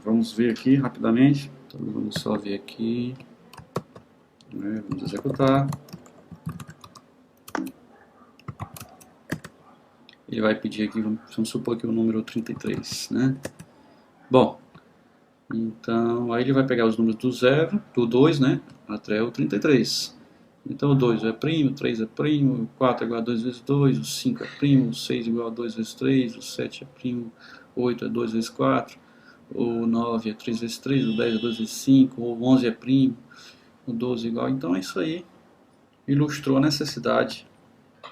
vamos ver aqui rapidamente. Então, vamos só ver aqui. Vamos executar. Ele vai pedir aqui, vamos supor que o número 33, né? Bom, então aí ele vai pegar os números do 0, do 2, né? Até o 33. Então o 2 é primo, o 3 é primo, o 4 é igual a 2 vezes 2, o 5 é primo, o 6 é igual a 2 vezes 3, o 7 é primo, o 8 é 2 vezes 4, o 9 é 3 vezes 3, o 10 é 2 vezes 5, o 11 é primo, o 12 é igual. Então é isso aí. Ilustrou a necessidade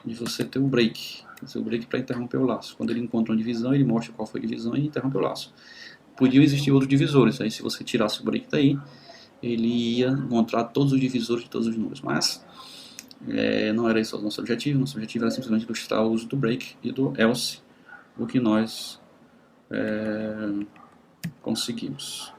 de você ter um break. O break para interromper o laço. Quando ele encontra uma divisão, ele mostra qual foi a divisão e interrompe o laço. Podiam existir outros divisores. Aí se você tirasse o break daí, ele ia encontrar todos os divisores de todos os números. Mas não era esse o nosso objetivo. Nosso objetivo era simplesmente ilustrar o uso do break e do else, o que nós conseguimos.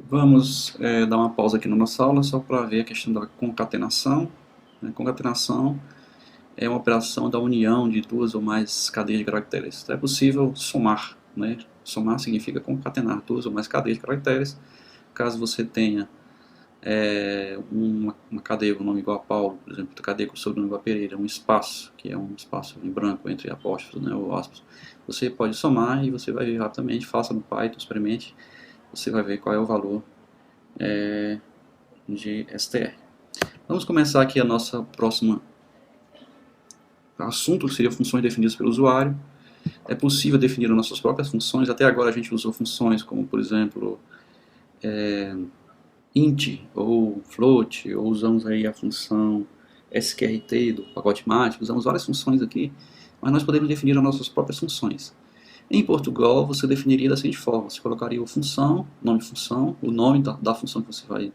Vamos dar uma pausa aqui na nossa aula só para ver a questão da concatenação. Concatenação é uma operação da união de duas ou mais cadeias de caracteres. Então é possível somar, né? Somar significa concatenar duas ou mais cadeias de caracteres. Caso você tenha uma cadeia com nome igual a Paulo, por exemplo, cadeia com o sobrenome igual a Pereira, um espaço, que é um espaço em branco entre apóstrofos, né, ou aspas, você pode somar e você vai ver rapidamente, faça no Python, experimente, você vai ver qual é o valor de str. Vamos começar aqui a nossa próxima assunto, que seria funções definidas pelo usuário. É possível definir as nossas próprias funções. Até agora a gente usou funções como, por exemplo, int ou float, ou usamos aí a função sqrt do pacote mágico, usamos várias funções aqui, mas nós podemos definir as nossas próprias funções. Em Portugal, você definiria da seguinte forma: você colocaria a função, nome de função, o nome da função que você vai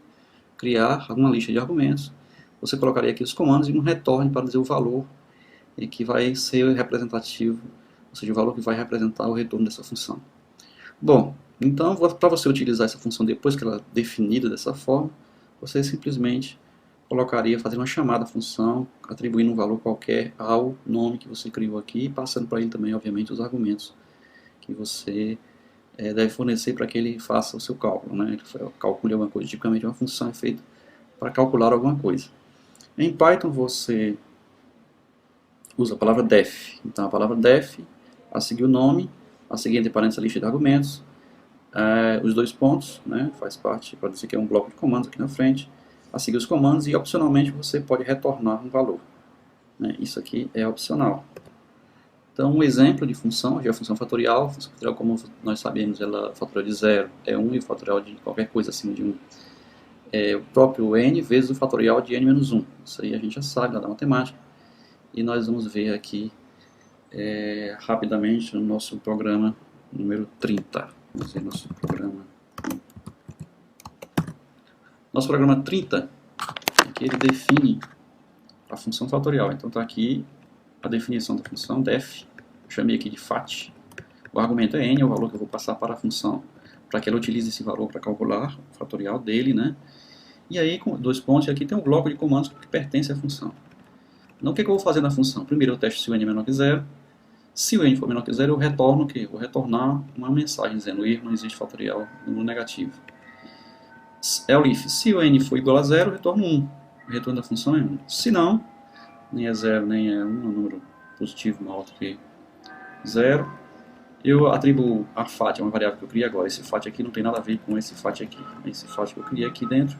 criar, uma lista de argumentos, você colocaria aqui os comandos e um retorno para dizer o valor e que vai ser representativo, ou seja, o valor que vai representar o retorno dessa função. Bom, então para você utilizar essa função depois que ela é definida dessa forma, você simplesmente colocaria, fazer uma chamada à função, atribuindo um valor qualquer ao nome que você criou aqui, passando para ele também, obviamente, os argumentos que você deve fornecer para que ele faça o seu cálculo, né? Ele calcule alguma coisa. Tipicamente uma função é feita para calcular alguma coisa. Em Python você usa a palavra def. Então a palavra def, a seguir o nome, a seguir entre parênteses a lista de argumentos, os dois pontos, né? Faz parte, pode dizer que é um bloco de comandos aqui na frente, a seguir os comandos e opcionalmente você pode retornar um valor. Né? Isso aqui é opcional. Então, um exemplo de função, já é a função fatorial. A função fatorial, como nós sabemos, ela, o fatorial de 0 é 1 e o fatorial de qualquer coisa acima de 1 é o próprio n vezes o fatorial de n menos 1. Isso aí a gente já sabe, lá da matemática. E nós vamos ver aqui rapidamente no nosso programa número 30. Vamos ver nosso programa. Nosso programa 30, aqui ele define a função fatorial. Então está aqui a definição da função def, eu chamei aqui de fat. O argumento é n, é o valor que eu vou passar para a função, para que ela utilize esse valor para calcular o fatorial dele, né? E aí, com dois pontos, aqui tem um bloco de comandos que pertence à função. Então, o que eu vou fazer na função? Primeiro eu testo se o n é menor que 0. Se o n for menor que 0, eu retorno o quê? Vou retornar uma mensagem dizendo erro, não existe fatorial no negativo. Elif, se o n for igual a 0, eu retorno 1. O retorno da função é 1. Se não, nem é 0, nem é 1, é um número positivo maior do que 0. Eu atribuo a fat, é uma variável que eu criei agora. Esse fat aqui não tem nada a ver com esse fat aqui. Esse fat que eu criei aqui dentro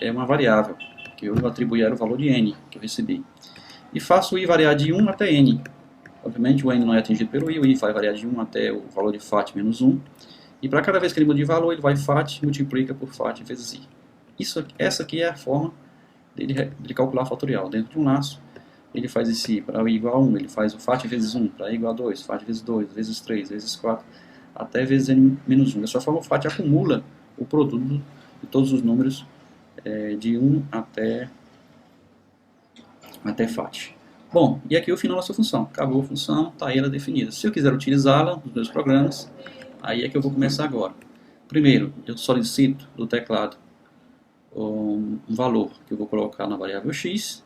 é uma variável, que eu atribuí era o valor de n que eu recebi. E faço o i variar de 1 até n. Obviamente o n não é atingido pelo i, o i vai variar de 1 até o valor de fat menos 1. E para cada vez que ele muda de valor, ele vai fat, multiplica por fat vezes i. Essa aqui é a forma de calcular fatorial. Dentro de um laço, ele faz esse i para i igual a 1, ele faz o fat vezes 1, para i igual a 2, fat vezes 2, vezes 3, vezes 4, até vezes n menos 1. Dessa forma, o fat acumula o produto de todos os números de 1 até fat. Bom, e aqui o fim da nossa função. Acabou a função, está aí ela definida. Se eu quiser utilizá-la nos meus programas, aí é que eu vou começar agora. Primeiro, eu solicito do teclado um valor que eu vou colocar na variável x.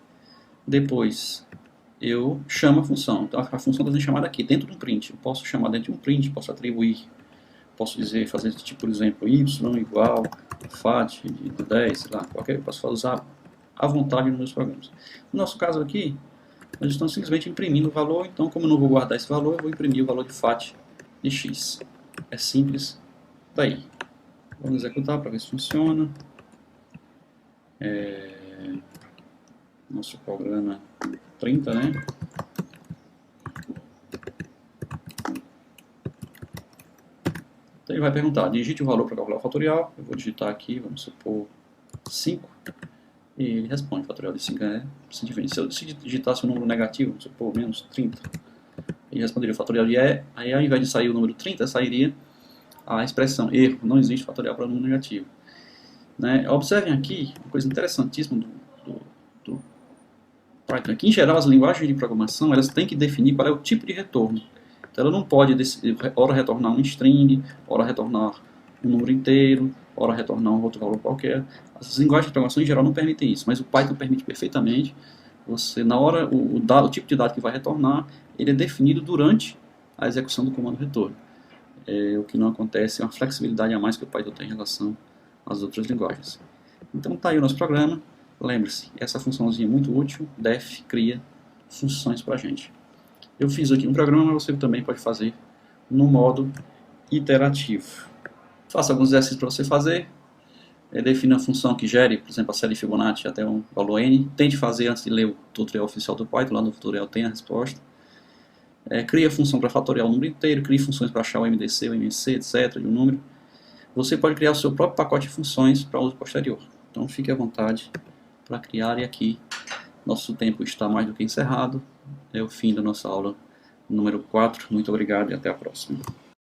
Depois, eu chamo a função. Então a função está sendo chamada aqui, dentro de um print. Eu posso chamar dentro de um print, posso atribuir, posso dizer, fazer tipo, por exemplo, y igual fat de 10, sei lá, qualquer, eu posso usar à vontade nos meus programas. No nosso caso aqui, nós estamos simplesmente imprimindo o valor, então como eu não vou guardar esse valor, eu vou imprimir o valor de fat de x. É simples daí. Vamos executar para ver se funciona. Nosso programa 30, né? Então ele vai perguntar, digite o valor para calcular o fatorial. Eu vou digitar aqui, vamos supor 5. E ele responde, o fatorial de 5 é 120. Se eu digitasse um número negativo, vamos supor menos 30, ele responderia o fatorial de E. Aí ao invés de sair o número 30, sairia a expressão erro, não existe fatorial para número negativo. Né? Observem aqui uma coisa interessantíssima do Python. Aqui, em geral, as linguagens de programação elas têm que definir qual é o tipo de retorno. Então, ela não pode, ora retornar um string, ora retornar um número inteiro, ora retornar um outro valor qualquer. As linguagens de programação, em geral, não permitem isso, mas o Python permite perfeitamente. Você, na hora, o tipo de dado que vai retornar, ele é definido durante a execução do comando retorno. O que não acontece é uma flexibilidade a mais que o Python tem em relação às outras linguagens. Então, está aí o nosso programa. Lembre-se, essa funçãozinha é muito útil, def cria funções para a gente. Eu fiz aqui um programa, mas você também pode fazer no modo iterativo. Faça alguns exercícios para você fazer. Defina a função que gere, por exemplo, a série Fibonacci até um valor n. Tente fazer antes de ler o tutorial oficial do Python, lá no tutorial tem a resposta. Cria a função para fatoriar o número inteiro, crie funções para achar o MDC, o MSC, etc. de um número. Você pode criar o seu próprio pacote de funções para uso posterior. Então fique à vontade para criar, e aqui nosso tempo está mais do que encerrado. É o fim da nossa aula número 4. Muito obrigado e até a próxima.